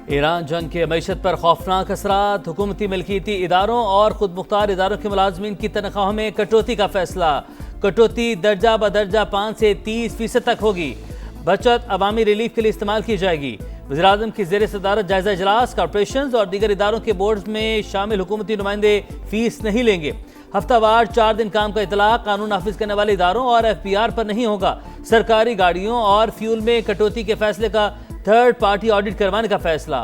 Iran जंग के मईशत पर खौफनाक असरात, हुकूमती मिल्कियती इदारों और खुद मुख्तार इदारों के मुलाजमीन की तनख्वाहों में कटौती का फैसला। कटौती दर्जा बदर्जा 5 से 30% तक होगी। बचत अवामी रिलीफ के लिए इस्तेमाल की जाएगी। वज़ीर-ए-आज़म की ज़ेर सदारत जायजा इजलास, कॉर्पोरेशन और दीगर इदारों के बोर्ड में शामिल हुकूमती नुमाइंदे फीस नहीं लेंगे। हफ्तावार 4 दिन काम का इतलाक कानून नाफिज करने वाले इदारों और FPR पर नहीं होगा। सरकारी गाड़ियों और फ्यूल में कटौती के फैसले का थर्ड पार्टी ऑडिट करवाने का फैसला।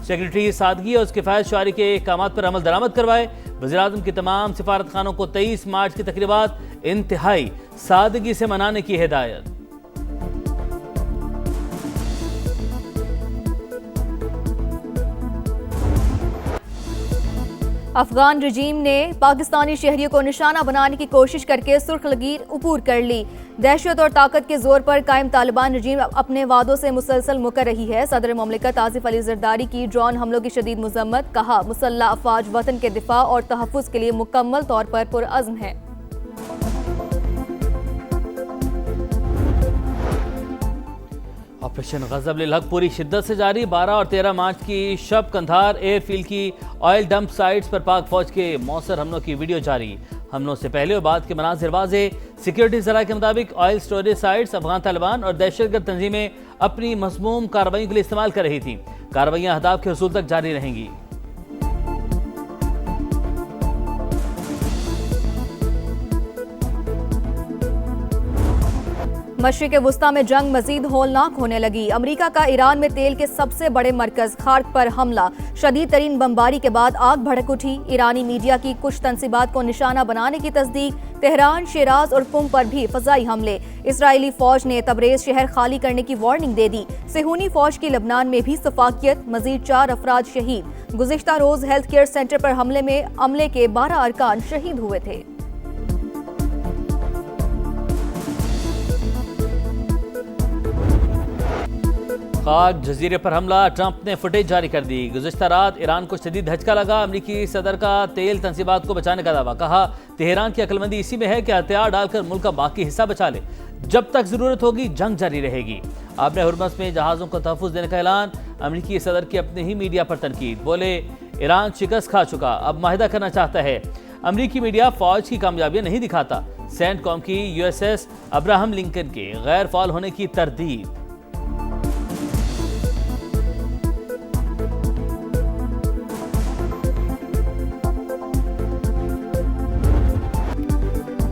सेक्रेटरी सादगी और किफायत शुमारी के अहकाम पर अमल दरामद करवाए। वज़ीर-ए-आज़म की तमाम सिफारत खानों को 23 मार्च की तकरीबात इंतहाई सादगी से मनाने की हिदायत। अफगान रजीम ने पाकिस्तानी शहरियों को निशाना बनाने की कोशिश करके सुर्ख लकीर उपूर कर ली। दहशत और ताकत के जोर पर कायम तालिबान रजीम अपने वादों से मुसलसल मुकर रही है। सदर ममलिकत आसिफ अली जरदारी की ड्रोन हमलों की शदीद मजम्मत, कहा मुसल्लह अफवाज वतन के दिफा और तहफ़्फ़ुज़ के लिए मुकम्मल तौर पर पुरअज़्म है। ऑपरेशन गज़ब-उल-हक पूरी शिद्दत से जारी। 12 और 13 मार्च की शब कंधार एयरफील्ड की ऑयल डंप साइट्स पर पाक फौज के मौसर हमलों की वीडियो जारी। हमलों से पहले और बाद के मनाज़िर वाज़े। सिक्योरिटी ज़राए के मुताबिक oil storage sites Afghan Taliban और दहशतगर्द तंजीमें अपनी मज़मूम कार्रवाई के लिए इस्तेमाल कर रही थी। कार्रवाइयाँ अहदाफ के हुसूल तक जारी रहेंगी। मशरिक़ वुस्ता में जंग मजीद होलनाक होने लगी। अमरीका का ईरान में तेल के सबसे बड़े मरकज खार्क पर हमला। शदीद तरीन बमबारी के बाद आग भड़क उठी। ईरानी मीडिया की कुछ तंसीबात को निशाना बनाने की तस्दीक। तेहरान, शिराज और कुम पर भी फ़ज़ाई हमले। इसराइली फौज ने तबरेज़ शहर खाली करने की वार्निंग दे दी। सेहूनी फौज की लबनान में भी सफाकियत, मजीद 4 अफराद शहीद। गुज़िश्ता रोज हेल्थ केयर सेंटर पर हमले में अमले के 12 अरकान शहीद हुए थे। खाक जजीरे पर हमला, ट्रंप ने फुटेज जारी कर दी। गुज़िश्ता रात ईरान को शदीद धचका लगा। अमरीकी सदर का तेल तंसीबात को बचाने का दावा, कहा तेहरान की अक्लमंदी इसी में है कि हथियार डालकर मुल्क का बाकी हिस्सा बचा ले। जब तक जरूरत होगी जंग जारी रहेगी। आपने हुर्मस में जहाज़ों को तहफ़्फ़ुज़ देने का ऐलान। अमरीकी सदर की अपने ही मीडिया पर तनकीद, बोले ईरान शिकस्त खा चुका, अब माहिदा करना चाहता है। अमरीकी मीडिया फौज की कामयाबियां नहीं दिखाता। सेंट कॉम की USS अब्राहम लिंकन के गैर फाल होने की तरदीद।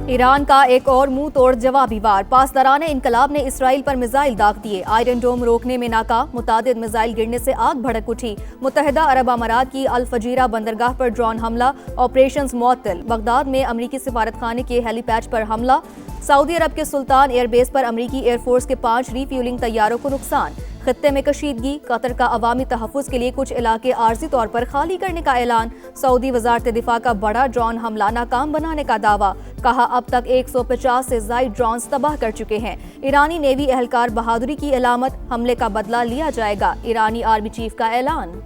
ईरान का एक और मुंह तोड़ जवाबी वार। पासदारान इनकलाब ने इसराइल पर मिसाइल दाग दिए। आयरन डोम रोकने में नाकाम, मुतादिद मिसाइल गिरने से आग भड़क उठी। मुत्तहिदा अरब अमारात की अल फजीरा बंदरगाह पर ड्रोन हमला, ऑपरेशंस मुअत्तल। बगदाद में अमरीकी सिफारत खाने के हेलीपैड पर हमला। सऊदी अरब के सुल्तान एयरबेस पर अमरीकी एयरफोर्स के 5 रीफ्यूलिंग तैयारों को नुकसान। खत्ते में कशीदगी, कतर का अवामी तहफ़्फ़ुज़ के लिए कुछ इलाके आर्जी तौर पर खाली करने का ऐलान। सऊदी वज़ारत दिफा का बड़ा ड्रोन हमला नाकाम बनाने का दावा, कहा अब तक 150 से ज़ायद ड्रोन्स तबाह कर चुके हैं। ईरानी नेवी एहलकार बहादुरी की अलामत, हमले का बदला लिया जाएगा। ईरानी आर्मी चीफ का ऐलान।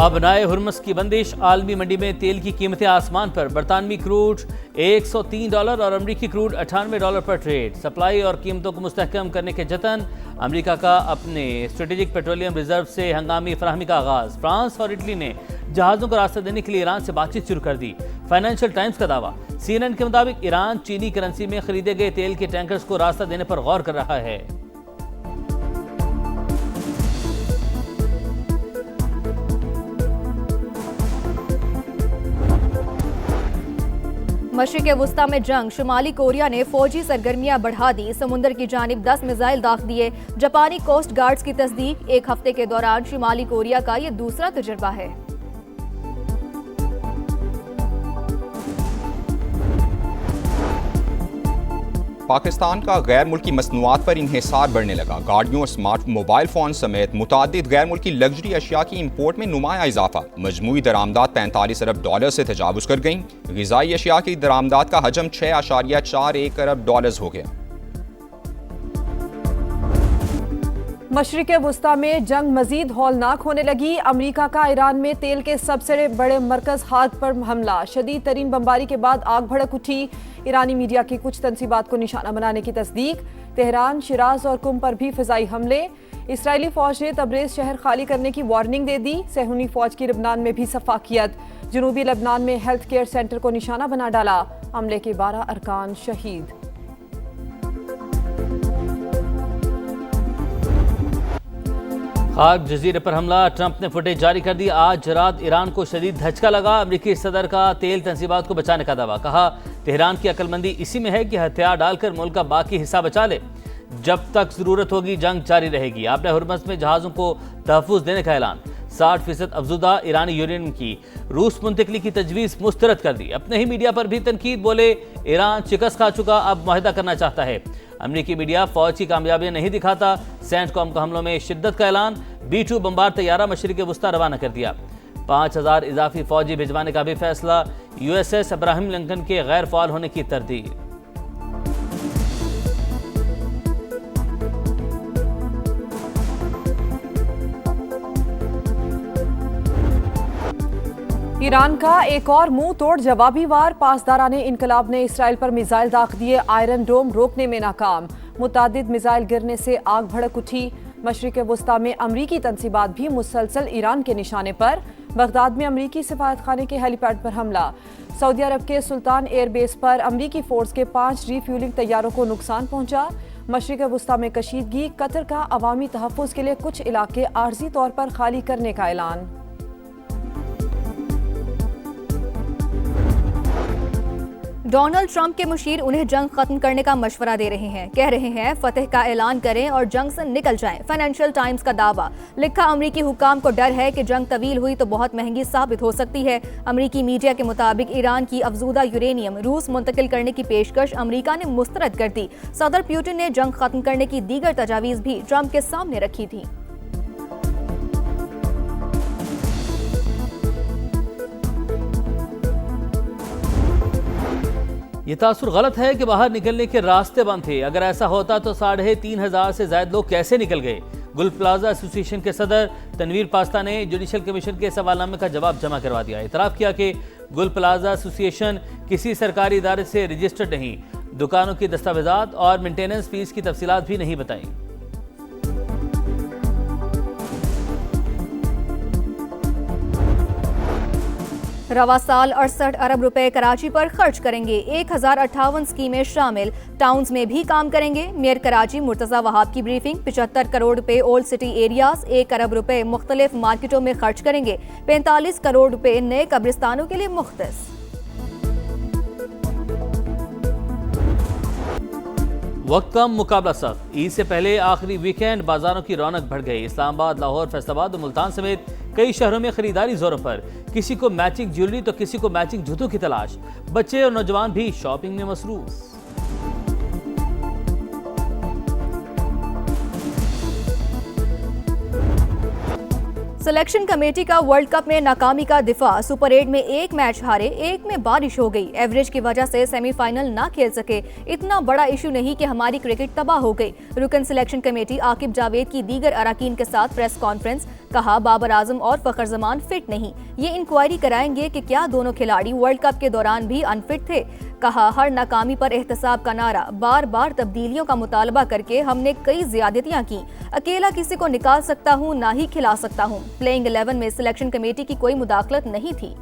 अब नए हुर्मस की बंदिश। आलमी मंडी में तेल की कीमतें आसमान पर। बरतानवी क्रूड $103 और अमरीकी क्रूड $98 पर ट्रेड। सप्लाई और कीमतों को मुस्तहकम करने के जतन। अमरीका का अपने स्ट्रेटेजिक पेट्रोलियम रिजर्व से हंगामी फराहमी का आगाज। फ्रांस और इटली ने जहाज़ों को रास्ता देने के लिए ईरान से बातचीत शुरू कर दी। फाइनेंशियल टाइम्स का दावा। CNN के मुताबिक ईरान चीनी करेंसी में खरीदे गए तेल के टैंकर्स को रास्ता देने पर गौर कर रहा है। मशरिक़ वुस्ता में जंग। शुमाली कोरिया ने फौजी सरगर्मियां बढ़ा दी। समुंदर की जानिब 10 मिसाइल दाग दिए। जापानी कोस्ट गार्ड्स की तस्दीक, एक हफ्ते के दौरान शुमाली कोरिया का यह दूसरा तजुर्बा है। पाकिस्तान का गैर मुल्की मसनूआत पर इन्हिसार बढ़ने लगा। गाड़ियों और स्मार्ट मोबाइल फोन समेत मुतादिद गैर मुल्की लग्जरी अशिया की इम्पोर्ट में नुमाया इजाफा। मजमूई दरामदात $45 अरब से तजावुज कर गई। ग़िज़ाई अशिया की दरामदात का हजम $6.41 अरब हो गया। मशरिक़ वुस्ता में जंग मजीद हौलनाक होने लगी। अमरीका का ईरान में तेल के सबसे बड़े मरकज हाद पर हमला। शदीद तरीन बमबारी के बाद आग भड़क उठी। ईरानी मीडिया की कुछ तंसीबात को निशाना बनाने की तस्दीक। तेहरान, शिराज और कुम पर भी फ़िज़ाई हमले। इसराइली फ़ौज ने तबरेज़ शहर खाली करने की वार्निंग दे दी। सहूनी फ़ौज की लबनान में भी सफाकियत। जनूबी लबनान में हेल्थ केयर सेंटर को निशाना बना डाला। हमले के 12 अरकान शहीद। खार्क जजीरे पर हमला, ट्रंप ने फुटेज जारी कर दी। आज रात ईरान को शदीद धचका लगा। अमरीकी सदर का तेल तंसीबात को बचाने का दावा। कहा तेहरान की अक्लमंदी इसी में है कि हथियार डालकर मुल्क का बाकी हिस्सा बचा ले। जब तक जरूरत होगी जंग जारी रहेगी। आपने हुर्मस में जहाज़ों को तहफ़्फ़ुज़ देने का ऐलान। 60% अफजुदा ईरानी यूरेनियम की रूस मुंतकली की तजवीज़ मुस्तरद कर दी। अपने ही मीडिया पर भी तनकीद। बोले ईरान शिकस्त खा चुका, अब मुआहदा करना चाहता है। अमरीकी मीडिया फौज की कामयाबियां नहीं दिखाता। सेंटकॉम का हमलों में शिद्दत का ऐलान। B-2 बम्बार तैयारा मशरिक़ वुस्ता रवाना कर दिया। 5000 इजाफी फौजी भिजवाने का भी फैसला। USS अब्राहम लिंकन के गैर फ़ाल होने की तरदीद। ईरान का एक और मुंह तोड़ जवाबी वार। पासदाराने इनकलाब ने इसराइल पर मिसाइल दाग दिए। आयरन डोम रोकने में नाकाम। मुतादिद मिसाइल गिरने से आग भड़क उठी। मशरिक़ वुस्ता में अमरीकी तंसीबात भी मुसलसल ईरान के निशाने पर। बगदाद में अमरीकी सफारत खाने के हेलीपैड पर हमला। सऊदी अरब के सुल्तान एयरबेस पर अमरीकी फोर्स के 5 रीफ्यूलिंग तैयारों को नुकसान पहुंचा। मशरिक़ वुस्ता में कशीदगी। कतर का अवामी तहफ़्फ़ुज़ के लिए कुछ इलाके आर्जी तौर पर खाली करने का ऐलान। डोनाल्ड ट्रंप के मुशीर उन्हें जंग खत्म करने का मशवरा दे रहे हैं। कह रहे हैं फतह का ऐलान करें और जंग से निकल जाएं। फाइनेंशियल टाइम्स का दावा। लिखा अमरीकी हुकाम को डर है कि जंग तवील हुई तो बहुत महंगी साबित हो सकती है। अमरीकी मीडिया के मुताबिक ईरान की अफजूदा यूरेनियम रूस मुंतकिल करने की पेशकश अमरीका ने मुस्तरद कर दी। सदर पुतिन ने जंग खत्म करने की दीगर तजावीज़ भी ट्रंप के सामने रखी थी। ये तासुर गलत है कि बाहर निकलने के रास्ते बंद थे। अगर ऐसा होता तो 3500 से ज्यादा लोग कैसे निकल गए। गुल प्लाजा एसोसिएशन के सदर तनवीर पास्ता ने जुडिशल कमीशन के सवालनामे का जवाब जमा करवा दिया। इतराफ़ किया कि गुल प्लाजा एसोसिएशन किसी सरकारी इदारे से रजिस्टर्ड नहीं। दुकानों की दस्तावेजात और मेंटेनेंस फीस की तफसीलात भी नहीं बताई। रवा साल 68 अरब रुपए कराची पर खर्च करेंगे। 1058 स्कीमें शामिल। टाउन्स में भी काम करेंगे। मेयर कराची मुर्तज़ा वहाब की ब्रीफिंग। 75 करोड़ रुपए ओल्ड सिटी एरियाज। 1 अरब रुपए मुख्तलिफ मार्केटों में खर्च करेंगे। 45 करोड़ रुपए नए कब्रिस्तानों के लिए मुख्तस। वक्त कम, मुकाबला सख्त। ईद से पहले आखिरी वीकेंड बाजारों की रौनक बढ़ गई। इस्लामाबाद, लाहौर, फैसलाबाद और मुल्तान समेत कई शहरों में खरीदारी जोरों पर। किसी को मैचिंग ज्वेलरी तो किसी को मैचिंग जूतों की तलाश। बच्चे और नौजवान भी शॉपिंग में मसरूफ। सिलेक्शन कमेटी का वर्ल्ड कप में नाकामी का दिफा। सुपर 8 में 1 मैच हारे, 1 में बारिश हो गई। एवरेज की वजह से सेमीफाइनल ना खेल सके। इतना बड़ा इशू नहीं कि हमारी क्रिकेट तबाह हो गई। रुकन सिलेक्शन कमेटी आकिब जावेद की दीगर अराकीन के साथ प्रेस कॉन्फ्रेंस। कहा बाबर आजम और फखर जमान फिट नहीं। ये इंक्वायरी कराएंगे कि क्या दोनों खिलाड़ी वर्ल्ड कप के दौरान भी अनफिट थे। कहा हर नाकामी पर एहतसाब का नारा। बार बार तब्दीलियों का मुतालबा करके हमने कई ज्यादतियां की। अकेला किसी को निकाल सकता हूं, ना ही खिला सकता हूं। प्लेइंग 11 में सिलेक्शन कमेटी की कोई मुदाखलत नहीं थी।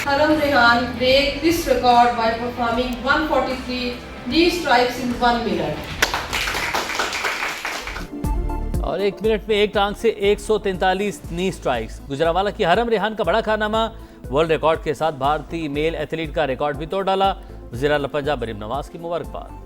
Haram Rehan break this record by performing 143 knee strikes in 1 minute. और 1 मिनट में एक टांग से 143 नी स्ट्राइक्स। गुजरावाला की हरम रेहान का बड़ा कारनामा। वर्ल्ड रिकॉर्ड के साथ भारतीय मेल एथलीट का रिकॉर्ड भी तोड़ डाला। वज़ीर आला पंजाब मरीम नवाज की मुबारकबाद।